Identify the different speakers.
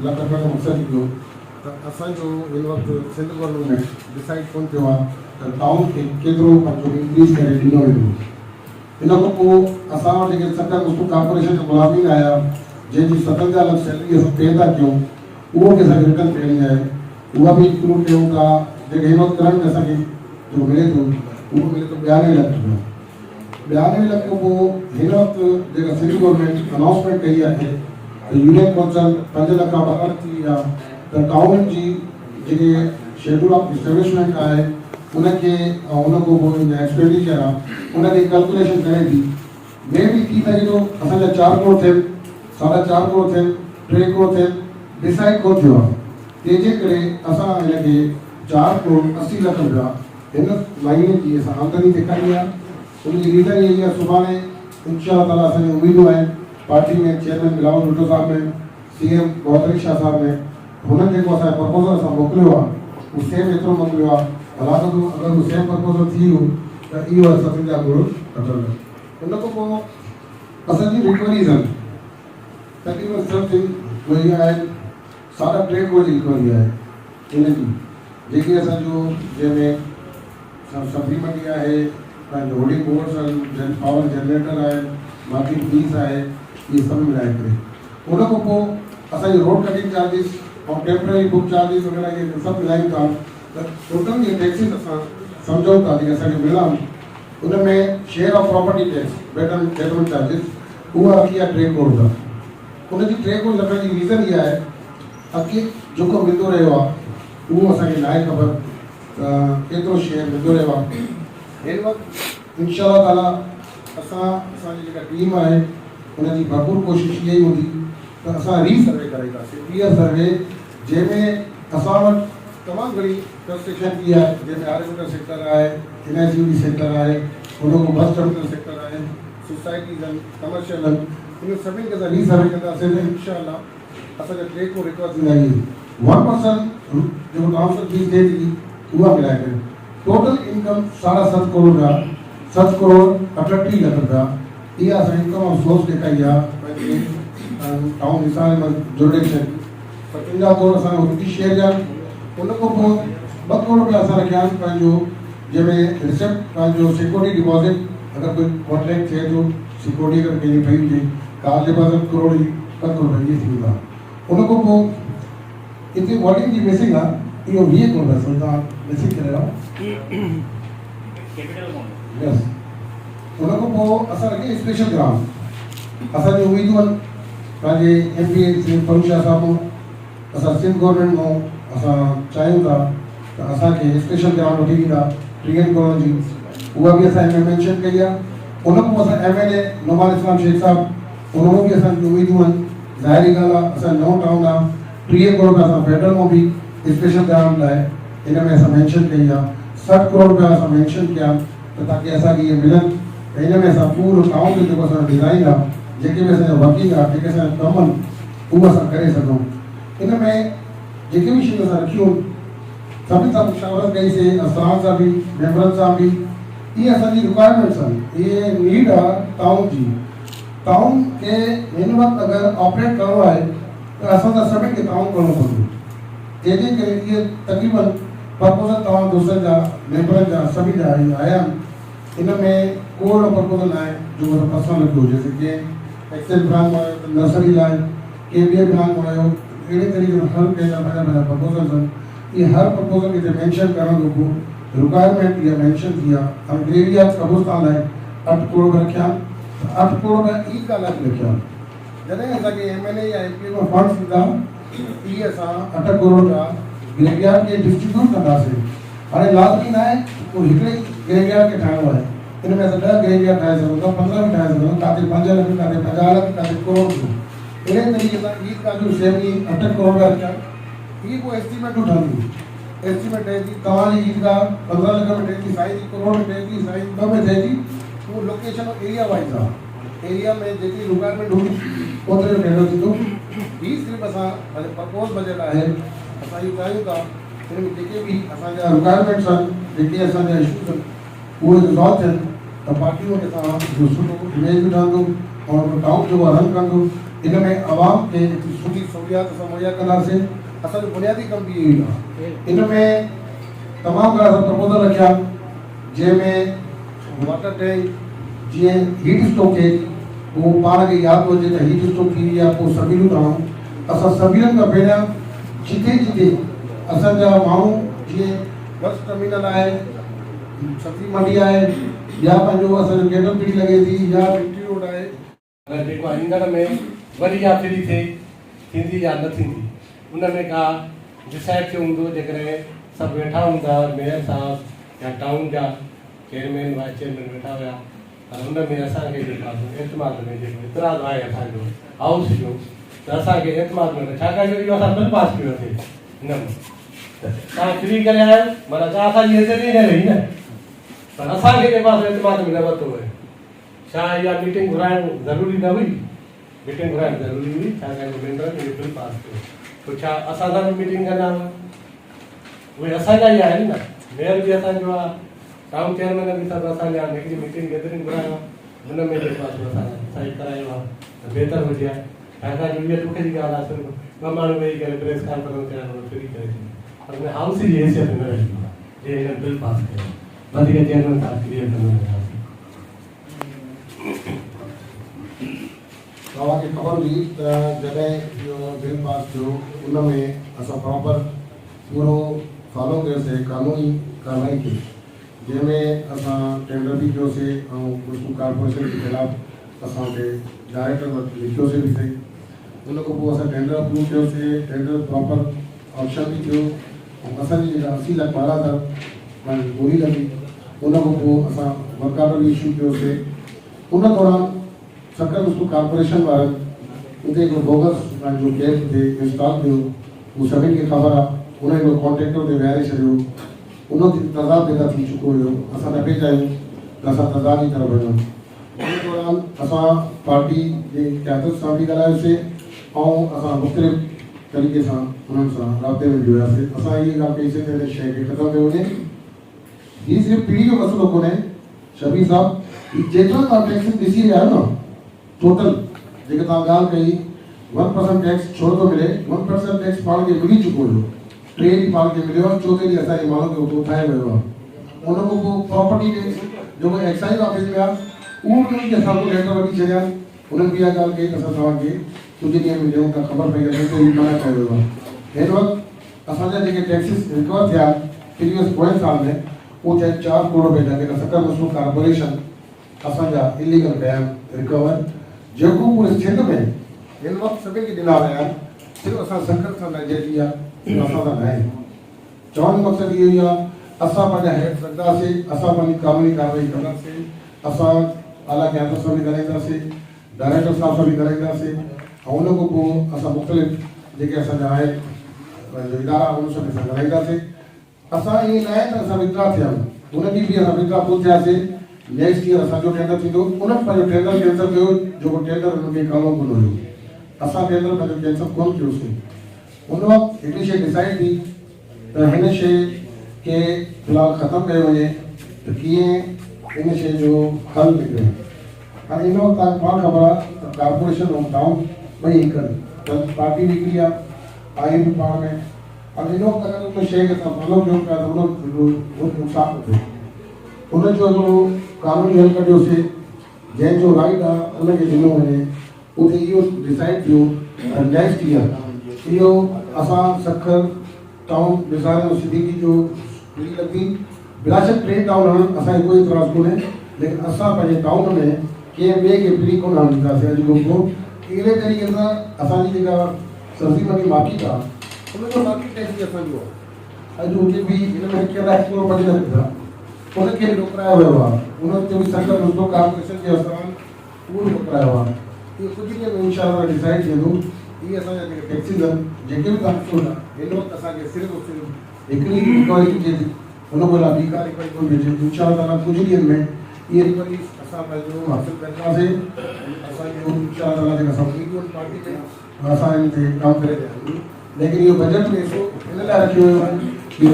Speaker 1: लख रुपए जो मक़सदु इहो त असांजो हिन वक़्तु सिंध गवर्नमेंट डिसाइड कोन कयो आहे त टाउन खे केतिरो पंहिंजो इंक्रीज़ करे ॾिनो वेंदो। इन खां पोइ असां वटि जेके 7 मुस्लिम कॉर्पोरेशन जो मुलाज़िम आया जंहिंजी 57 लख सैलरी असां पे था कयूं उहो बि असांखे रिटर्न करणी आहे, उहा बि इंक्लूड कयूं था। जेके हिन वक़्तु करंट असांखे जो मिले थो उहो मिले थो 92 लख रुपया। 92 लख खां पोइ हिन वक़्तु जेका सिंध गवर्नमेंट अनाउंसमेंट कई आहे त यूनियन काउंसिल 5 लख खां ॿाहिरि थी वई आहे त टाउन जी जेके शेड्यूल ऑफ इस्टेब्लिशमेंट आहे उनखे उन खां पोइ एक्सपेंडिचर आहे उनखे कैलकुलेशन करे थी में बि थी सघे थो असांजा 4 करोड़ थियनि, 4.5 करोड़ थियनि, 3 करोड़ थियनि, डिसाइड कोन थियो आहे। तंहिंजे करे असां हिनखे 4 करोड़ 80 लख रुपया हिन महीने जी असां आमदनी ॾेखारी आहे। उनजी रीज़न इहा आहे सुभाणे इंशाअल्लाह ताला असांजी उमेदूं आहिनि पार्टी में चेयरमैन बिलावल भुट्टो साहब में, CM गौतरी शाह साहब में, हुननि जेको असांजो प्रपोज़ल असां मोकिलियो आहे उहो सेम एतिरो मोकिलियो आहे। हालात अगरि उहो सेम प्रपोज़ल थी वियो त इहो आहे सभिनि जा गुरू कटल। उन खां पोइ असांजी रिकवरीज़ आहिनि तक़रीबन समथिंग वही आहिनि 3.5 करोड़ जी रिकवरी आहे हिनजी जेके असांजो जंहिंमें सब्जी मंडी आहे, पंहिंजो होल्डिंग बोर्ड्स आहिनि, पावर जनरेटर आहे, बाक़ी फीस आहे, इहे सभु मिलाए करे। उन खां पोइ असांजी रोड कटिंग चार्जिस ऐं टेम्पररी बुक चार्जिस वग़ैरह इहे सभु मिलायूं था त टोटल इहे टैक्सिस असां सम्झूं था जेके असांखे मिलनि उन में share of property tax betterment charges उहा रखी आहे 3 करोड़ रुपया। उनजी 3 करोड़ लखनि जी रीज़न इहा आहे अॻे जेको मिलंदो रहियो आहे उहो असांखे नाहे ख़बर केतिरो शेयर मिलंदो रहियो आहे। हिन वक़्तु इंशाअल्लाह ताला असांजी जेका टीम आहे उनजी भरपूर कोशिशि इहा ई हूंदी त असां रीसर्वे कराईंदासीं। इहा सर्वे जंहिंमें असां वटि तमामु घणी कंस्ट्रक्शन की आहे जंहिंमें आर्किटेक्चर सेक्टर आहे, NICUD सेक्टर आहे, उन खां बस टर्मिनल सेक्टर आहे, सोसाइटीज़ आहिनि, कमर्शियल आहिनि, इन सभिनी खे असां रीसर्वे कंदासीं त इंशाअल्लाह असांजा 3 करोड़ रिकवर थींदा आहिनि। 1% जेको ट्रांसफर फीस थिए थी उहा मिलाए करे टोटल इनकम 7.5 करोड़ रुपया, 7 करोड़ 38 लख रुपया इहा असां इनकम ऑफ सोर्स ॾेखारी आहे पंहिंजे टाउन हिसाब में जुरिडिक्शन। 55 करोड़ असां ब्रिटिश शेयर जा, उन खां पोइ 2 करोड़ रुपया असां रखिया आहिनि पंहिंजो जंहिंमें रिसिप्ट पंहिंजो सिक्योरिटी डिपॉज़िट अगरि कोई कॉन्ट्रैक्ट थिए थो सिक्योरिटी अगरि कंहिंजी पई हुजे कार डिपॉज़िट करोड़ जी 2 करोड़ इहे थी वेंदा। उन खां पोइ हिते वॉल्यूम जी मिसिंग आहे इहो 20 करोड़ असां तव्हां मिसिंग करे रहो यस। उन खां पोइ असां रखी स्पेशल ग्रांट असांजी उमेदूं आहिनि पंहिंजे MP श्री परू शाह साहब मां असां सिंध गवर्नमेंट मां असां चाहियूं था त असांखे स्पेशल ग्रांट वठी ॾींदा 3 करोड़ जी उहा बि असां हिन में मैंशन कई आहे। उन खां पोइ असां MLA नुमान इस्लाम शेख साहब उन में बि असांजी उमेदूं आहिनि। ज़ाहिरी ॻाल्हि आहे असां नओं टाउन आहे 3 करोड़ रुपया असां फेडरल मां बि स्पेशल ग्रांट लाइ हिन में असां मैंशन कई आहे। 60 करोड़ रुपया असां मैंशन कया त ताकी असांखे इहे मिलनि त हिन में असां पूरो टाउन जो जेको असांजो डिज़ाइन आहे जेके बि असांजो वर्किंग आहे जेके असांजा कम आहिनि उहो असां करे सघूं। इन में जेके बि शयूं असां रखियूं सभिनी सां मुशावरत कईसीं असां सां बि मेंबरनि सां बि। इहे असांजी रिक्वायरमेंट्स आहिनि, इहे नीड आहे टाउन जी। टाउन खे हिन वक़्तु अगरि ऑपरेट करिणो आहे त असां सां सभिनी खे टाउन करिणो पवंदो। जंहिंजे करे इहे तक़रीबन प्रपोज़ल तव्हां दोस्तनि जा मेंबरनि जा सभी जा आया आहिनि। इन में को अहिड़ो प्रपोज़ल आहे जो मुंहिंजो पर्सनल लॻंदो हुजे जेके एक्सेल ब्रांच में आयो त नर्सरी लाइ के ॿिए ब्रांच में आयो अहिड़े तरीक़े सां हर कंहिंजा पंहिंजा प्रपोज़ल्स आहिनि। इहे हर प्रपोज़ल खे मैंशन करण खां पोइ रिक्वायरमेंट इहा मैंशन थी आहे। हाणे डेयरी ऑफ कब्रिस्तान लाइ 8 करोड़ रखिया 8 करोड़ रुपया ईद का लाइ रखिया। जॾहिं असांखे MLA या MP में फंड्स ईंदा इहे असां 8 करोड़ रुपया ग्रेवयार्ड खे डिस्ट्रीब्यूट कंदासीं। हाणे लाज़मी न आहे पोइ हिकिड़े ग्रेवयार्ड खे ठाहिणो आहे, इन में असां 10 ग्रेवयार्ड ठाहे सघूं था, 15 बि ठाहे सघूं था, किथे 5 लख, किथे 50 लख, किथे करोड़। अहिड़े तरीक़े सां ईद का जो सेवनी 8 करोड़ रुपया रखिया। इहे पोइ एस्टीमेट ठहंदी, एस्टीमेट ठहे थी तव्हांजी ईद का 15 लख में ठहे थी, साईं जी करोड़ में ठहे थी, साईं 2 में ठहे थी। उहो लोकेशन एरिया वाइज़ आहे, एरिया में जेतिरी रिक्वायरमेंट हूंदी ओतिरो ठहिणो थींदो। ही सिर्फ़ु असां प्रपोज़ बजट आहे असां इहो चाहियूं था हिन में जेके बि असांजा रिक्वायरमेंट्स आहिनि जेके असांजा इशूज़ आहिनि उहे रिज़ॉल्व थियनि त पार्टियों के साथ जो सुठो इमेज बि ठहंदो और टाउन जो रन कंदो। इन में आवाम खे सुठी सहूलियात असां मुहैया कंदासीं। असांजो बुनियादी कम बि इहो ई आहे। इन में तमामु घणा प्रपोजल रखिया जंहिंमें वाटर टैंक जीअं हीट स्टोक खे उहो पाण खे यादि हुजे त हीट स्टोक थी वई आहे पोइ सभीलूं ठहूं। असां सभीलनि खां पहिरियां जिते जिते असांजा माण्हू जीअं बस टर्मिनल आहे, सब्जी मंडी आहे, या पंहिंजो असांजो कैटल पीड़ी लॻे थी, या बीटी रोड आहे,
Speaker 2: अगरि जेको ईंदड़ में वरी या फ्री थिए थींदी या न थींदी उन में का डिसाइड थियो हूंदो। जेकॾहिं सभु वेठा हूंदा मेयर साहब या टाउन जा चेयरमैन वाइस चेयरमैन वेठा हुया पर हुन में असांखे जेका एतमाद में जेको इतराज़ आहे असांजो हाउस जो त असांखे एतमाद में छाकाणि जो इहो असां बिल पास कयोसीं हिन में त तव्हां फ्री करे आया माना तव्हां असांजी इज़त ई न रही न पर असांखे जे पास एतमाद में न वरितो हुयो। छा इहा मीटिंग घुराइण ज़रूरी न हुई? मीटिंग घुराइण ज़रूरी हुई छाकाणि जो मेंबर इहो बिल पास कयो। पोइ छा असां सां बि मीटिंग कंदा हुआ? उहे असांजा ई आहिनि न। मेयर बि असांजो आहे, टाउन चेयरमैन बि सभु असांजा आहिनि। हिकिड़ी मीटिंग गैदरिंग घुरायो आहे हुन में जेको आहे असां साइन करायो आहे त बहितर हुजे आहे। छाकाणि जो इहा दुख जी ॻाल्हि आहे सिर्फ़ु ॿ माण्हू वेही करे प्रेस कॉन्फ्रेंस करणु फ्री करे छॾी पर हुन हाउस जी हैसियत न रही आहे जे हिन बिल पास कयो वधीक चेयरमैन साहब क्लियर कंदो रहियासीं।
Speaker 1: तव्हांखे ख़बर हुई त जॾहिं इहो बिल पास थियो उन में असां प्रॉपर पूरो फॉलो कयोसीं कानूनी कार्रवाई कई जंहिंमें असां टेंडर बि कयोसीं ऐं मुन्सिपल कॉर्पोरेशन जे ख़िलाफ़ असां हुते डायरेक्टर वटि लिखियोसीं बि सही। उन खां पोइ असां टेंडर अप्रूव कयोसीं, टेंडर प्रॉपर ऑप्शन बि थियो ऐं असांजी जेका 80,12,000 ॿोली लॻी उन खां पोइ असां वर्क ऑर्डर बि इशू कयोसीं। उन दौरान सक्कर मुन्सिपल कॉर्पोरेशन वारनि उते हिकिड़ो बोगस जो गैस हुते इंस्टॉल कयो उहो सभिनी खे ख़बर आहे। उन हिकिड़ो कॉन्ट्रेक्टर ते विहारे छॾियो, उन ते तज़ाद पैदा थी चुको हुयो। असां न पिया चाहियूं त असां तज़ाद जी तरफ़ वञूं। उन दौरान असां पार्टी जे क़यादत सां बि ॻाल्हायोसीं ऐं असां मुख़्तलिफ़ तरीक़े सां उन्हनि सां राब्ते में बि हुयासीं। असां इहा ॻाल्हि कईसीं त हिन शइ खे ख़तमु कयो वञे। हीउ सिर्फ़ु पीढ़ी जो मसइलो कोन्हे शबीर साहब, जेतिरा तव्हां टैक्स ॾिसी रहिया आहियो न टोटल जेके तव्हां ॻाल्हि कई 1% टैक्स छो थो मिले। 1% टैक्स पाण खे मिली चुको हुयो, 3 ॾींहं पाण खे मिलियो आहे, 4थे ॾींहुं असांजे माण्हू खे उतो ठाहे वियो आहे। उन खां पोइ प्रॉपर्टी टैक्स जेको एक्साइज़ ऑफिस में आहे उहो बि असां को लेटर वठी छॾिया। उन्हनि बि इहा ॻाल्हि कई त असां तव्हांखे कुझु ॾींहं में ॾियूं त ख़बर पई आहे त मना कयो वियो आहे। हिन वक़्तु असांजा जेके टैक्सिस रिकवर थिया प्रीवियस पोएं साल में उहो थिया 4 करोड़ रुपए जा जेका सक्कर मुन्सिपल कॉर्पोरेशन असांजा इलीगल कया रिकवर जेको पूरे सिंध में हिन वक़्तु सभिनी खे ॾिना विया आहिनि। सिर्फ़ु असां सक्कर सां नज़रिया असां सां न आहे। चवण जो मक़सदु इहो ई आहे असां पंहिंजा हेड रखंदासीं, असां पंहिंजी कानूनी कार्रवाई कंदासीं, असां आला क़यादत सां बि ॻाल्हाईंदासीं, डायरेक्टर साहब सां बि ॻाल्हाईंदासीं ऐं उन खां पोइ असां मुख़्तलिफ़ जेके असांजा आहिनि इदारा उन सां बि ॻाल्हाईंदासीं। असां ईअं न आहे त असां वित्ड्रा थिया आहियूं, उन ॾींहुं बि असां वित्ड्रा कोन थियासीं। नेक्स्ट ईयर असांजो टेंडर थींदो, उन्हनि पंहिंजो टेंडर कैंसिल कयो जेको टेंडर हुनखे करिणो कोन हुयो। असां टेंडर पंहिंजो कैंसिल कोन कयोसीं। उन वक़्तु हिकिड़ी शइ डिसाइड थी त हिन शइ खे फ़िलहालु ख़तमु कयो वञे त कीअं हिन शइ जो हल निकिरे। हाणे हिन वक़्तु तव्हांखे पाण ख़बर आहे त कॉर्पोरेशन ऐं टाउन ॿई हिकु आहिनि, पार्टी बि हिकिड़ी आहे, आहे बि पाण में। हाणे हिन वक़्तु अगरि उन शइ खे असां फॉलो कयूं पिया त उन नुक़सानु थिए। उनजो हिकिड़ो कानूनी हल कढियोसीं जंहिंजो राइट आहे उनखे ॾिनो वञे। उते इहो डिसाइड थियो त नेक्स्ट ईयर इहो असां सक्कर टाउन निज़ार सिद्दीकी जो पीढ़ी लॻी बिलाशक 3 टाउन हणनि असांखे कोई इतराज़ कोन्हे, लेकिन असां पंहिंजे टाउन में कंहिं ॿिए खे पीढ़ी कोन हणणु ॾींदासीं। अॼु को अहिड़े तरीक़े सां असांजी जेका सब्ज़ी मंडी मार्केट आहे उनजो मार्केट टैक्स बि असांजो आहे। अॼु हुते बि हिन में 1,50,000 रुपया उनखे रोकायो वियो आहे। उनते बि सक्कर मुन्सिपल कॉर्पोरेशन जे हथां उहो रोकायो आहे। इहो कुझु ॾींहं में इंशाअल्लाह डिसाइड थींदो। इहे असांजा जेके टैक्सिस आहिनि जेके बि तव्हां हिन वक़्तु असांखे सिर्फ़ु हिकिड़ी रिकवरी थिए हुन खां ॿी का रिकवरी कोन थिए। इंशाअल्लाह कुझु ॾींहंनि में इहे रिकवरी असां पंहिंजो हासिलु कंदासीं। असांजो इंशाअल्लाह जेका असां पार्टी में असां हिन ते कमु करे रहिया आहियूं, लेकिन इहो बजट में हिन लाइ रखियो वियो आहे कि